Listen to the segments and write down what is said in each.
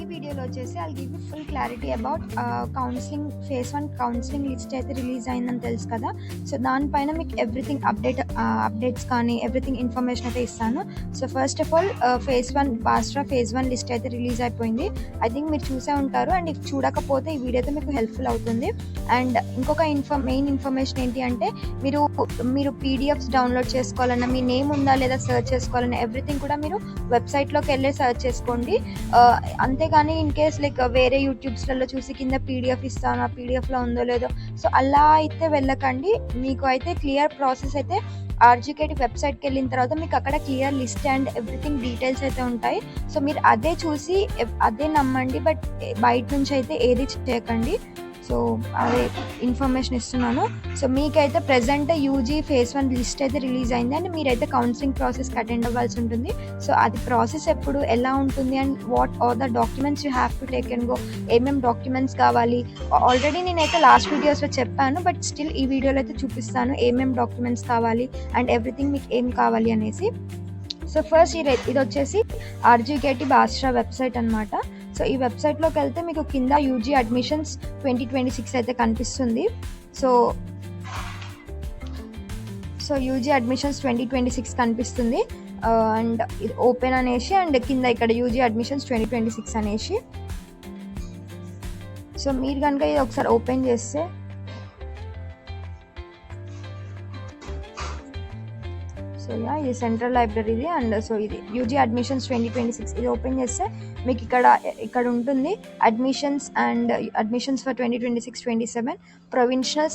ఈ వీడియోలో వచ్చేసి I'll give you full clarity about counselling phase 1 counselling list అయితే రిలీజ్ అయిందని తెలుసు కదా. సో దానిపైన మీకు ఎవ్రీథింగ్ అప్డేట్స్ కానీ ఎవ్రీథింగ్ ఇన్ఫర్మేషన్ అయితే ఇస్తాను. So first of all phase 1 బాస్ట్రా ఫేజ్ 1 లిస్ట్ అయితే రిలీజ్ అయిపోయింది. ఐ థింక్ మీరు చూసే ఉంటారు. అండ్ ఇఫ్ చూడకపోతే ఈ వీడియో అయితే మీకు హెల్ప్ఫుల్ అవుతుంది. అండ్ ఇంకొక మెయిన్ ఇన్ఫర్మేషన్ ఏంటి అంటే మీరు పీడిఎఫ్స్ డౌన్లోడ్ చేసుకోవాలన్నా, మీ నేమ్ ఉందా లేదా సెర్చ్ చేసుకోవాలన్నా ఎవ్రీథింగ్ కూడా మీరు వెబ్సైట్లోకి వెళ్ళి సెర్చ్ చేసుకోండి. అంతేగాని ఇన్ కేస్ లైక్ వేరే యూట్యూబ్స్లలో చూసి కింద పీడిఎఫ్ ఇస్తాను, ఆ పీడిఎఫ్లో ఉందో లేదో, సో అలా అయితే వెళ్ళకండి. మీకు అయితే క్లియర్ ప్రాసెస్ అయితే ఆర్జీకేటీ వెబ్సైట్కి వెళ్ళిన తర్వాత మీకు అక్కడ clear list and everything details అయితే ఉంటాయి. సో మీరు అదే చూసి అదే నమ్మండి, బట్ బయట నుంచి అయితే ఏది చేయకండి. సో అదే ఇన్ఫర్మేషన్ ఇస్తున్నాను. సో మీకైతే ప్రెజెంట్ యూజీ ఫేజ్ 1 లిస్ట్ అయితే రిలీజ్ అయింది అండ్ మీరైతే కౌన్సిలింగ్ ప్రాసెస్కి అటెండ్ అవ్వాల్సి ఉంటుంది. సో అది ప్రాసెస్ ఎప్పుడు ఎలా ఉంటుంది and what are the documents you have to take and go, ఏమేమి డాక్యుమెంట్స్ కావాలి ఆల్రెడీ నేనైతే లాస్ట్ వీడియోస్లో చెప్పాను, బట్ స్టిల్ ఈ వీడియోలో అయితే చూపిస్తాను ఏమేమి డాక్యుమెంట్స్ కావాలి అండ్ ఎవ్రీథింగ్ మీకు ఏం కావాలి అనేసి. సో ఫస్ట్ ఇది వచ్చేసి ఆర్జీకేటీ బాస్ట్రా వెబ్సైట్ అనమాట. సో ఈ వెబ్సైట్లోకి వెళ్తే మీకు కింద యూజీ అడ్మిషన్స్ 2026 అయితే కనిపిస్తుంది. సో యూజీ అడ్మిషన్స్ 2026 కనిపిస్తుంది. అండ్ ఇది ఓపెన్ అనేసి అండ్ కింద ఇక్కడ యూజీ అడ్మిషన్స్ 2026 అనేసి. సో మీరు కనుక ఇది ఒకసారి ఓపెన్ చేస్తే ఇది సెంట్రల్ లైబ్రరీది. అండ్ సో ఇది యూజీ అడ్మిషన్స్ 2026 ఇది ఓపెన్ చేస్తే మీకు ఇక్కడ ఉంటుంది admissions and admissions for 2026-27 ప్రొవిన్షనల్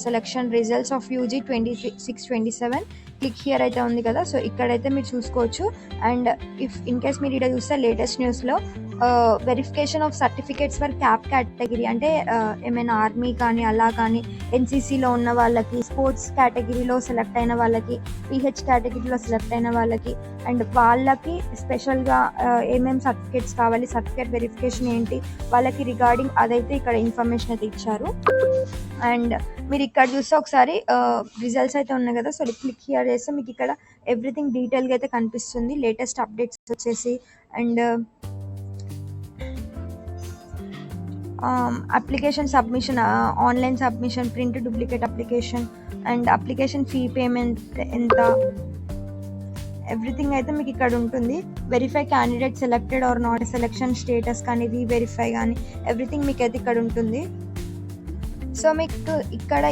selection results of UG 26-27 click here అయితే ఉంది కదా. సో ఇక్కడైతే మీరు చూసుకోవచ్చు. అండ్ ఇఫ్ ఇన్ కేస్ మీరు ఇక్కడ చూస్తే లేటెస్ట్ న్యూస్లో verification of certificates for cap category, అంటే ఏమైనా ఆర్మీ కానీ అలా కానీ ఎన్సీసీలో ఉన్న వాళ్ళకి, స్పోర్ట్స్ కేటగిరీలో సెలెక్ట్ అయిన వాళ్ళకి, పిహెచ్ కేటగిరీలో సెలెక్ట్ అయిన వాళ్ళకి అండ్ వాళ్ళకి స్పెషల్గా ఏమేమి సర్టిఫికేట్స్ కావాలి, సర్టిఫికేట్ వెరిఫికేషన్ ఏంటి వాళ్ళకి రిగార్డింగ్ అదైతే ఇక్కడ ఇన్ఫర్మేషన్ అయితే ఇచ్చారు. అండ్ మీరు ఇక్కడ చూస్తే ఒకసారి రిజల్ట్స్ అయితే ఉన్నాయి కదా. సో క్లిక్ హియర్ చేస్తే మీకు ఇక్కడ ఎవ్రీథింగ్ డీటెయిల్గా అయితే కనిపిస్తుంది, లేటెస్ట్ అప్డేట్స్ వచ్చేసి. And application submission, online submission, print duplicate application and application fee payment ఎంత, ఎవ్రీథింగ్ అయితే మీకు ఇక్కడ ఉంటుంది. Verify candidate selected or not, selection status కానీ రీవెరిఫై కానీ ఎవ్రీథింగ్ మీకు అయితే ఇక్కడ ఉంటుంది. సో మీకు ఇక్కడ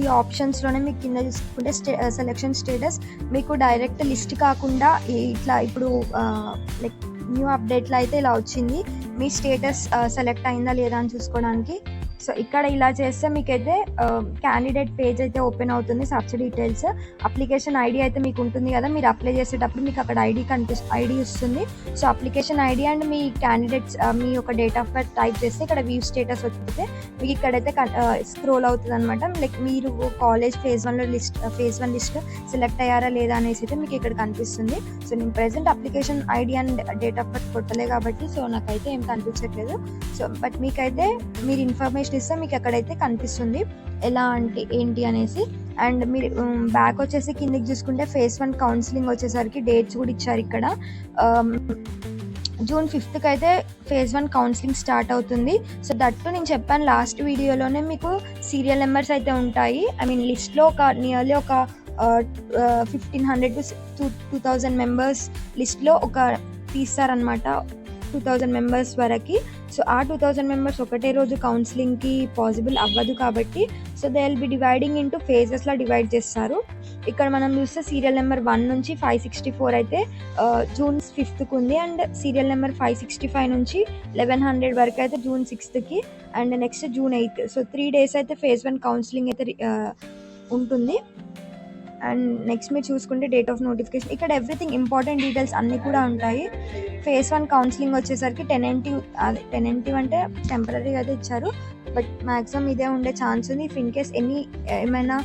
ఈ ఆప్షన్స్లోనే మీకు కింద చూసుకుంటే సెలెక్షన్ స్టేటస్ మీకు డైరెక్ట్ లిస్ట్ కాకుండా ఇట్లా ఇప్పుడు లైక్ న్యూ అప్డేట్లో అయితే ఇలా వచ్చింది, మీ స్టేటస్ సెలెక్ట్ అయిందా లేదా అని చూసుకోవడానికి. సో ఇక్కడ ఇలా చేస్తే మీకైతే క్యాండిడేట్ పేజ్ అయితే ఓపెన్ అవుతుంది, సర్చ్ డీటెయిల్స్, అప్లికేషన్ ఐడి అయితే మీకు ఉంటుంది కదా. మీరు అప్లై చేసేటప్పుడు మీకు అక్కడ ఐడి వస్తుంది. సో అప్లికేషన్ ఐడి అండ్ మీ క్యాండిడేట్స్ మీ యొక్క డేట్ ఆఫ్ బర్త్ టైప్ చేస్తే ఇక్కడ వ్యూ స్టేటస్ వచ్చితే మీకు ఇక్కడైతే స్క్రోల్ అవుతుంది అనమాట. లైక్ మీరు కాలేజ్ ఫేజ్ 1 లిస్ట్ సెలెక్ట్ అయ్యారా లేదా అనేసి అయితే మీకు ఇక్కడ కనిపిస్తుంది. సో నేను present application ID and date of birth కొట్టలే కాబట్టి సో నాకైతే ఏం కనిపించట్లేదు. సో బట్ మీకైతే మీరు ఇన్ఫర్మేషన్ ఇస్తే మీకు అక్కడైతే కనిపిస్తుంది ఎలా అంటే ఏంటి అనేసి. అండ్ మీరు బ్యాక్ వచ్చేసి కిందకి చూసుకుంటే ఫేజ్ 1 కౌన్సిలింగ్ వచ్చేసరికి డేట్స్ కూడా ఇచ్చారు ఇక్కడ. June 5th అయితే ఫేజ్ 1 కౌన్సిలింగ్ స్టార్ట్ అవుతుంది. సో దట్టు నేను చెప్పాను లాస్ట్ వీడియోలోనే, మీకు సీరియల్ నెంబర్స్ అయితే ఉంటాయి. ఐ మీన్ లిస్ట్లో నియర్లీ ఒక 1500 to 2000 మెంబర్స్ లిస్ట్లో తీస్తారనమాట, 2000 మెంబర్స్ వరకు. సో ఆ 2000 మెంబర్స్ ఒకటే రోజు కౌన్సిలింగ్కి పాసిబుల్ అవ్వదు కాబట్టి so they will be dividing into ఫేజెస్లా డివైడ్ చేస్తారు. ఇక్కడ మనం చూస్తే సీరియల్ నెంబర్ 1 నుంచి 564 అయితే June 5th ఉంది. అండ్ సీరియల్ నెంబర్ 565 నుంచి 1100 వరకు అయితే June 6th and next June 8th. So 3 days అయితే ఫేజ్ 1 కౌన్సిలింగ్ అయితే ఉంటుంది. అండ్ నెక్స్ట్ మీరు చూసుకుంటే డేట్ ఆఫ్ నోటిఫికేషన్, ఇక్కడ ఎవ్రీథింగ్ ఇంపార్టెంట్ డీటెయిల్స్ అన్నీ కూడా ఉంటాయి. ఫేజ్ 1 కౌన్సిలింగ్ వచ్చేసరికి టెనెంటివ్ అంటే టెంపరీగా అయితే ఇచ్చారు, బట్ మ్యాక్సిమం ఇదే ఉండే ఛాన్స్ ఉంది. ఇఫ్ ఇన్ కేస్ ఏమైనా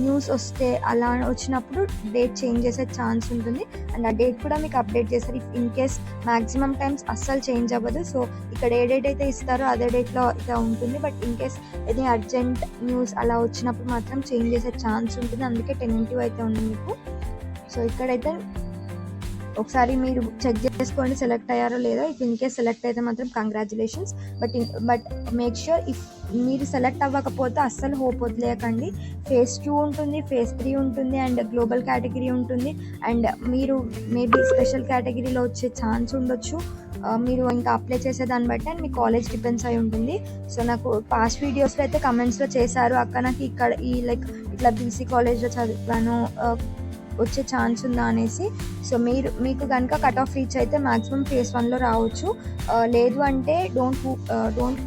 న్యూస్ వస్తే అలా వచ్చినప్పుడు డేట్ చేంజ్ చేసే ఛాన్స్ ఉంటుంది. అండ్ ఆ డేట్ కూడా మీకు అప్డేట్ చేస్తారు. If in case maximum times అస్సలు చేంజ్ అవ్వదు. సో ఇక్కడ ఏ డేట్ అయితే ఇస్తారో అదే డేట్లో అయితే ఉంటుంది. బట్ ఇన్ కేస్ ఏది అర్జెంట్ న్యూస్ అలా వచ్చినప్పుడు మాత్రం చేంజ్ చేసే ఛాన్స్ ఉంటుంది. అందుకే టెనెంటివ్ అయితే ఉంది మీకు. సో ఇక్కడైతే ఒకసారి మీరు చెక్ చేసుకోండి సెలెక్ట్ అయ్యారో లేదో. ఇఫ్ ఇన్ కేస్ సెలెక్ట్ అయితే మాత్రం congratulations. But make sure if మీరు సెలెక్ట్ అవ్వకపోతే అస్సలు హోప్ వదిలేయకండి. ఫేజ్ 2 ఉంటుంది, ఫేజ్ 3 ఉంటుంది, అండ్ గ్లోబల్ కేటగిరీ ఉంటుంది, అండ్ మీరు మేబీ స్పెషల్ కేటగిరీలో వచ్చే ఛాన్స్ ఉండొచ్చు. మీరు ఇంకా అప్లై చేసే దాన్ని బట్టి అండ్ మీ కాలేజ్ డిపెండ్స్ అయి ఉంటుంది. సో నాకు పాస్ట్ వీడియోస్లో అయితే కమెంట్స్లో చేశారు, అక్క నాకు ఇక్కడ ఈ లైక్ ఇట్లా బీసీ కాలేజ్లో చదివాను, వచ్చే ఛాన్స్ ఉందా అనేసి. సో మీకు కనుక కట్ ఆఫ్ రీచ్ అయితే మ్యాక్సిమం ఫేజ్ 1లో రావచ్చు. లేదు అంటే డోంట్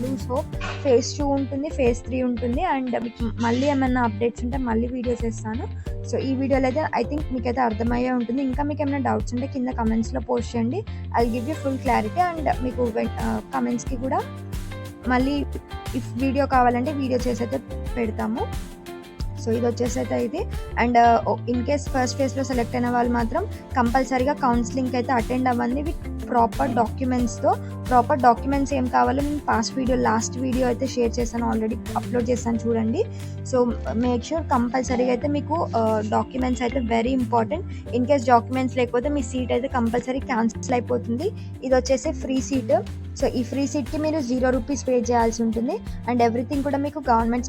లూజ్ హోప్. ఫేజ్ 2 ఉంటుంది, ఫేజ్ 3 ఉంటుంది, అండ్ మీకు మళ్ళీ ఏమైనా అప్డేట్స్ ఉంటే మళ్ళీ వీడియోస్ ఇస్తాను. సో ఈ వీడియోలో అయితే ఐ థింక్ మీకైతే అర్థమయ్యే ఉంటుంది. ఇంకా మీకు ఏమైనా డౌట్స్ ఉంటే కింద కమెంట్స్లో పోస్ట్ చేయండి. I give you full clarity. And మీకు కమెంట్స్కి కూడా మళ్ళీ ఇఫ్ వీడియో కావాలంటే వీడియో చేసి అయితే పెడతాము. సో ఇది వచ్చేసి అయితే ఇది. అండ్ ఇన్ కేస్ ఫస్ట్ ఫేజ్లో సెలెక్ట్ అయిన వాళ్ళు మాత్రం కంపల్సరీగా కౌన్సిలింగ్కి అయితే అటెండ్ అవ్వండి విత్ ప్రాపర్ డాక్యుమెంట్స్తో. ప్రాపర్ డాక్యుమెంట్స్ ఏం కావాలో నేను లాస్ట్ వీడియో అయితే షేర్ చేశాను, ఆల్రెడీ అప్లోడ్ చేశాను చూడండి. సో మేక్ ష్యూర్ కంపల్సరీగా అయితే మీకు డాక్యుమెంట్స్ అయితే very important. In case documents లేకపోతే మీ సీట్ అయితే కంపల్సరీ క్యాన్సిల్ అయిపోతుంది. ఇది వచ్చేసి ఫ్రీ సీట్. సో ఈ ఫ్రీ సీట్కి మీరు 0 రూపీస్ పే చేయాల్సి ఉంటుంది. అండ్ ఎవ్రీథింగ్ కూడా మీకు గవర్నమెంట్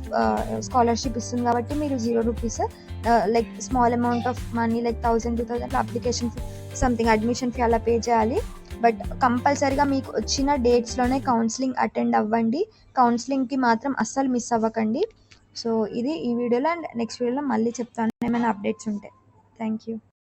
స్కాలర్షిప్ ఇస్తుంది కాబట్టి మీరు 0 rupees like small amount of money like 1000-2000 application something admission fee అలా పే చేయాలి. బట్ కంపల్సరీగా మీకు వచ్చిన డేట్స్లోనే కౌన్సిలింగ్ అటెండ్ అవ్వండి. కౌన్సిలింగ్కి మాత్రం అస్సలు మిస్ అవ్వకండి. సో ఇది ఈ వీడియోలో. అండ్ నెక్స్ట్ వీడియోలో మళ్ళీ చెప్తాను ఏమైనా అప్డేట్స్ ఉంటే. Thank you.